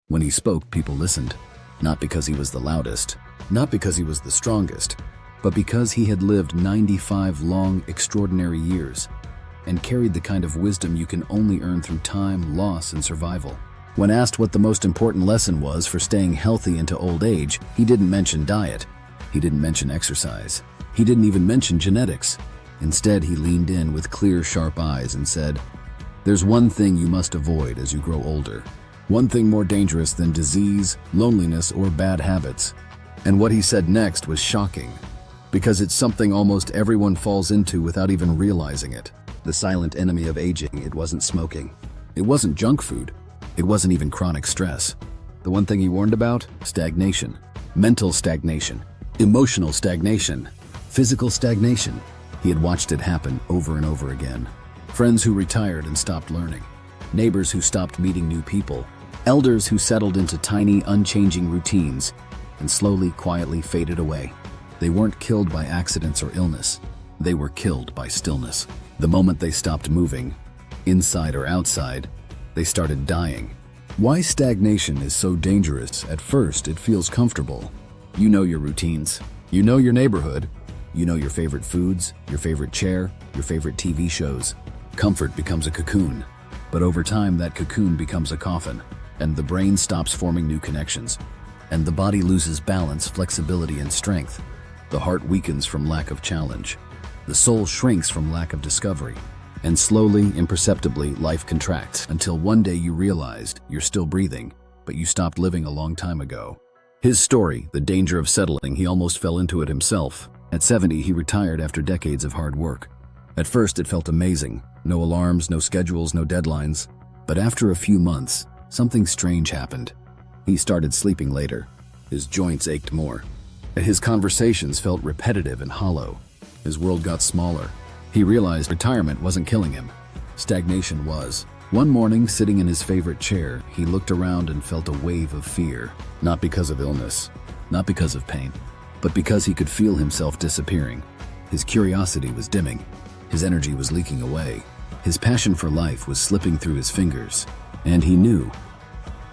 When he spoke, people listened. Not because he was the loudest, not because he was the strongest, but because he had lived 95 long, extraordinary years and carried the kind of wisdom you can only earn through time, loss, and survival. When asked what the most important lesson was for staying healthy into old age, he didn't mention diet. He didn't mention exercise. He didn't even mention genetics. Instead, he leaned in with clear, sharp eyes and said, "There's one thing you must avoid as you grow older. One thing more dangerous than disease, loneliness, or bad habits." And what he said next was shocking, because it's something almost everyone falls into without even realizing it. The silent enemy of aging, it wasn't smoking. It wasn't junk food. It wasn't even chronic stress. The one thing he warned about? Stagnation. Mental stagnation. Emotional stagnation. Physical stagnation. He had watched it happen over and over again. Friends who retired and stopped learning. Neighbors who stopped meeting new people. Elders who settled into tiny, unchanging routines and slowly, quietly faded away. They weren't killed by accidents or illness. They were killed by stillness. The moment they stopped moving, inside or outside, they started dying. Why stagnation is so dangerous? At first, it feels comfortable. You know your routines. You know your neighborhood. You know your favorite foods, your favorite chair, your favorite TV shows. Comfort becomes a cocoon. But over time, that cocoon becomes a coffin, and the brain stops forming new connections. And the body loses balance, flexibility, and strength. The heart weakens from lack of challenge. The soul shrinks from lack of discovery. And slowly, imperceptibly, life contracts until one day you realized you're still breathing, but you stopped living a long time ago. His story, the danger of settling, he almost fell into it himself. At 70, he retired after decades of hard work. At first, it felt amazing. No alarms, no schedules, no deadlines. But after a few months, something strange happened. He started sleeping later. His joints ached more. And his conversations felt repetitive and hollow. His world got smaller. He realized retirement wasn't killing him. Stagnation was. One morning, sitting in his favorite chair, he looked around and felt a wave of fear. Not because of illness, not because of pain, but because he could feel himself disappearing. His curiosity was dimming. His energy was leaking away. His passion for life was slipping through his fingers. And he knew,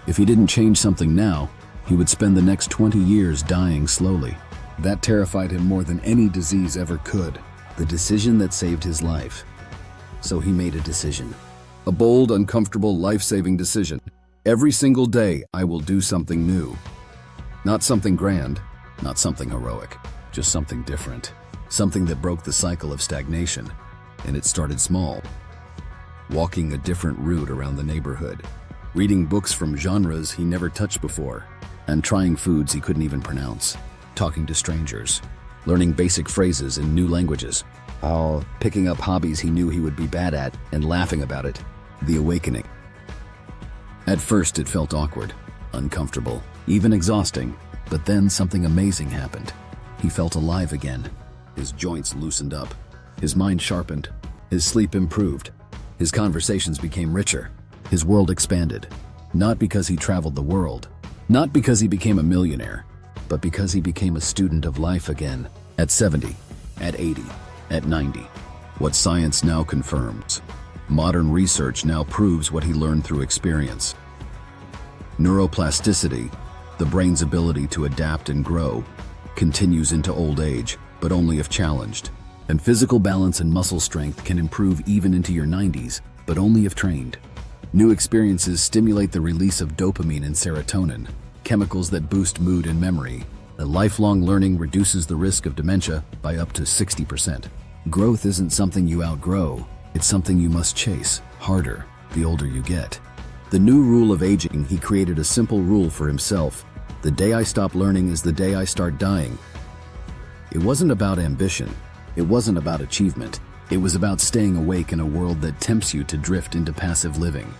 if he didn't change something now, he would spend the next 20 years dying slowly. That terrified him more than any disease ever could. The decision that saved his life. So he made a decision. A bold, uncomfortable, life-saving decision. Every single day, I will do something new. Not something grand, not something heroic, just something different. Something that broke the cycle of stagnation. And it started small. Walking a different route around the neighborhood. Reading books from genres he never touched before. And trying foods he couldn't even pronounce. Talking to strangers. Learning basic phrases in new languages. Picking up hobbies he knew he would be bad at and laughing about it. The awakening. At first it felt awkward, uncomfortable, even exhausting. But then something amazing happened. He felt alive again. His joints loosened up. His mind sharpened. His sleep improved. His conversations became richer. His world expanded. Not because he traveled the world. Not because he became a millionaire. But because he became a student of life again. At 70, at 80, at 90. What science now confirms. Modern research now proves what he learned through experience. Neuroplasticity, the brain's ability to adapt and grow, continues into old age, but only if challenged. And physical balance and muscle strength can improve even into your 90s, but only if trained. New experiences stimulate the release of dopamine and serotonin, chemicals that boost mood and memory. Lifelong learning reduces the risk of dementia by up to 60%. Growth isn't something you outgrow, it's something you must chase harder the older you get. The new rule of aging, he created a simple rule for himself. The day I stop learning is the day I start dying. It wasn't about ambition. It wasn't about achievement. It was about staying awake in a world that tempts you to drift into passive living.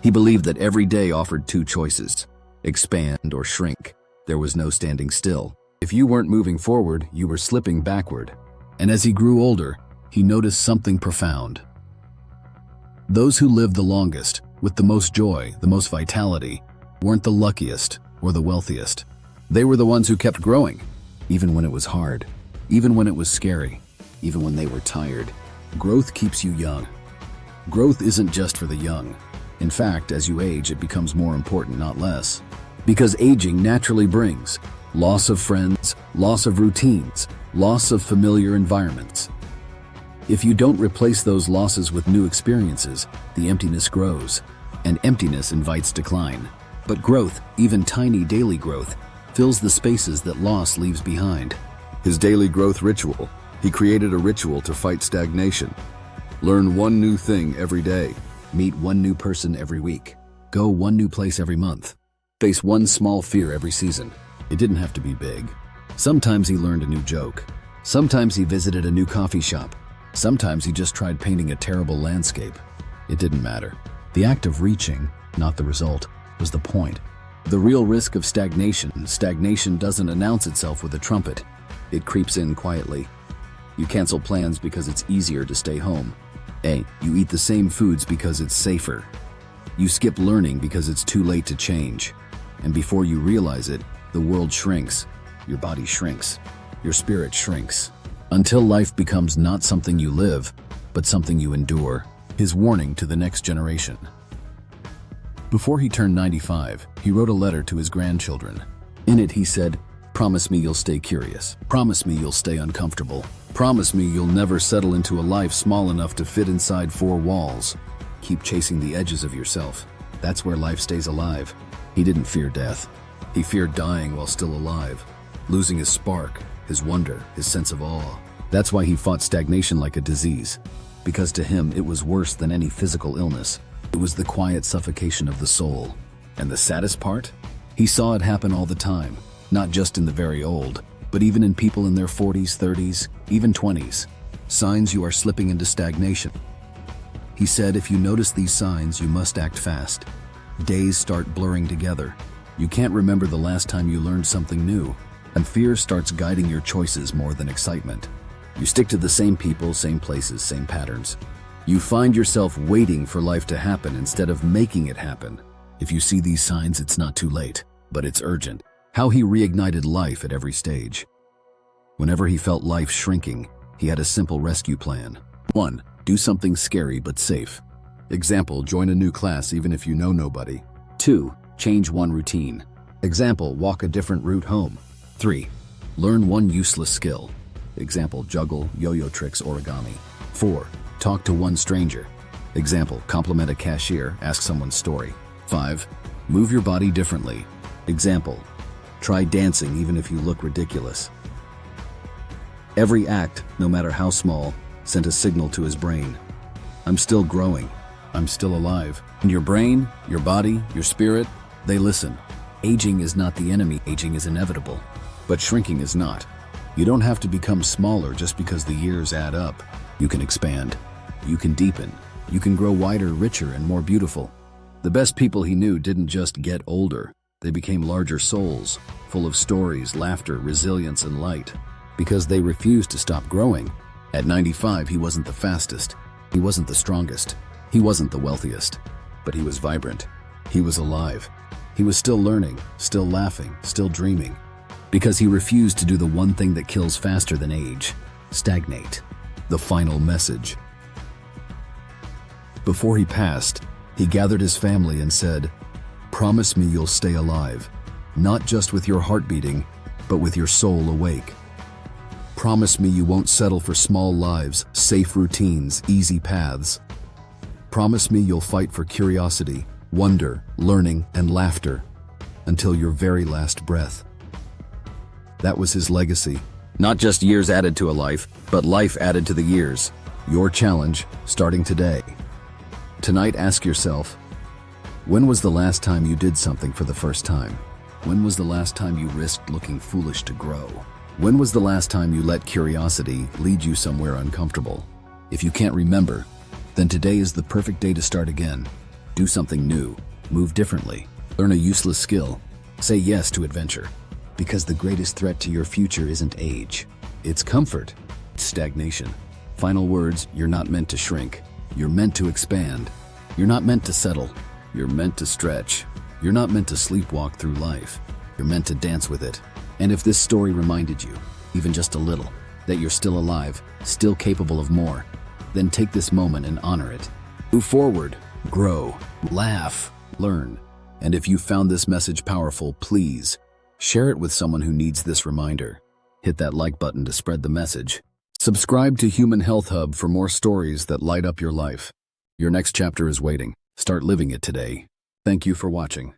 He believed that every day offered two choices: expand or shrink. There was no standing still. If you weren't moving forward, you were slipping backward. And as he grew older, he noticed something profound. Those who lived the longest, with the most joy, the most vitality, weren't the luckiest or the wealthiest. They were the ones who kept growing, even when it was hard, even when it was scary, even when they were tired. Growth keeps you young. Growth isn't just for the young. In fact, as you age, it becomes more important, not less. Because aging naturally brings loss of friends, loss of routines, loss of familiar environments. If you don't replace those losses with new experiences, the emptiness grows, and emptiness invites decline. But growth, even tiny daily growth, fills the spaces that loss leaves behind. His daily growth ritual. He created a ritual to fight stagnation. Learn one new thing every day. Meet one new person every week. Go one new place every month. Face one small fear every season. It didn't have to be big. Sometimes he learned a new joke. Sometimes he visited a new coffee shop. Sometimes he just tried painting a terrible landscape. It didn't matter. The act of reaching, not the result, was the point. The real risk of stagnation doesn't announce itself with a trumpet. It creeps in quietly. You cancel plans because it's easier to stay home. You eat the same foods because it's safer. You skip learning because it's too late to change. And before you realize it, the world shrinks. Your body shrinks. Your spirit shrinks. Until life becomes not something you live, but something you endure. His warning to the next generation. Before he turned 95, he wrote a letter to his grandchildren. In it, he said, "Promise me you'll stay curious. Promise me you'll stay uncomfortable. Promise me you'll never settle into a life small enough to fit inside four walls. Keep chasing the edges of yourself. That's where life stays alive." He didn't fear death. He feared dying while still alive, losing his spark, his wonder, his sense of awe. That's why he fought stagnation like a disease, because to him it was worse than any physical illness. It was the quiet suffocation of the soul. And the saddest part? He saw it happen all the time, not just in the very old, but even in people in their 40s, 30s, even 20s. Signs you are slipping into stagnation. He said, if you notice these signs, you must act fast. Days start blurring together. You can't remember the last time you learned something new, and fear starts guiding your choices more than excitement. You stick to the same people, same places, same patterns. You find yourself waiting for life to happen instead of making it happen. If you see these signs, it's not too late, but it's urgent. How he reignited life at every stage. Whenever he felt life shrinking, he had a simple rescue plan. 1. Do something scary but safe. Example, join a new class even if you know nobody. 2. Change one routine. Example, walk a different route home. 3. Learn one useless skill. Example, juggle, yo-yo tricks, origami. 4. Talk to one stranger. Example, compliment a cashier, ask someone's story. 5. Move your body differently. Example, try dancing even if you look ridiculous. Every act, no matter how small, sent a signal to his brain. I'm still growing. I'm still alive. And your brain, your body, your spirit, they listen. Aging is not the enemy, aging is inevitable. But shrinking is not. You don't have to become smaller just because the years add up. You can expand. You can deepen. You can grow wider, richer, and more beautiful. The best people he knew didn't just get older. They became larger souls, full of stories, laughter, resilience, and light. Because they refused to stop growing. At 95, he wasn't the fastest. He wasn't the strongest. He wasn't the wealthiest. But he was vibrant. He was alive. He was still learning, still laughing, still dreaming. Because he refused to do the one thing that kills faster than age: stagnate. The final message. Before he passed, he gathered his family and said, "Promise me you'll stay alive, not just with your heart beating, but with your soul awake. Promise me you won't settle for small lives, safe routines, easy paths. Promise me you'll fight for curiosity, wonder, learning, and laughter until your very last breath." That was his legacy. Not just years added to a life, but life added to the years. Your challenge, starting today. Tonight, ask yourself, when was the last time you did something for the first time? When was the last time you risked looking foolish to grow? When was the last time you let curiosity lead you somewhere uncomfortable? If you can't remember, then today is the perfect day to start again. Do something new, move differently, learn a useless skill, say yes to adventure. Because the greatest threat to your future isn't age, it's comfort, it's stagnation. Final words, you're not meant to shrink. You're meant to expand. You're not meant to settle. You're meant to stretch. You're not meant to sleepwalk through life. You're meant to dance with it. And if this story reminded you, even just a little, that you're still alive, still capable of more, then take this moment and honor it. Move forward, grow, laugh, learn, And if you found this message powerful, please share it with someone who needs this reminder. Hit that like button to spread the message. Subscribe to Human Health Hub for more stories that light up your life. Your next chapter is waiting. Start living it today. Thank you for watching.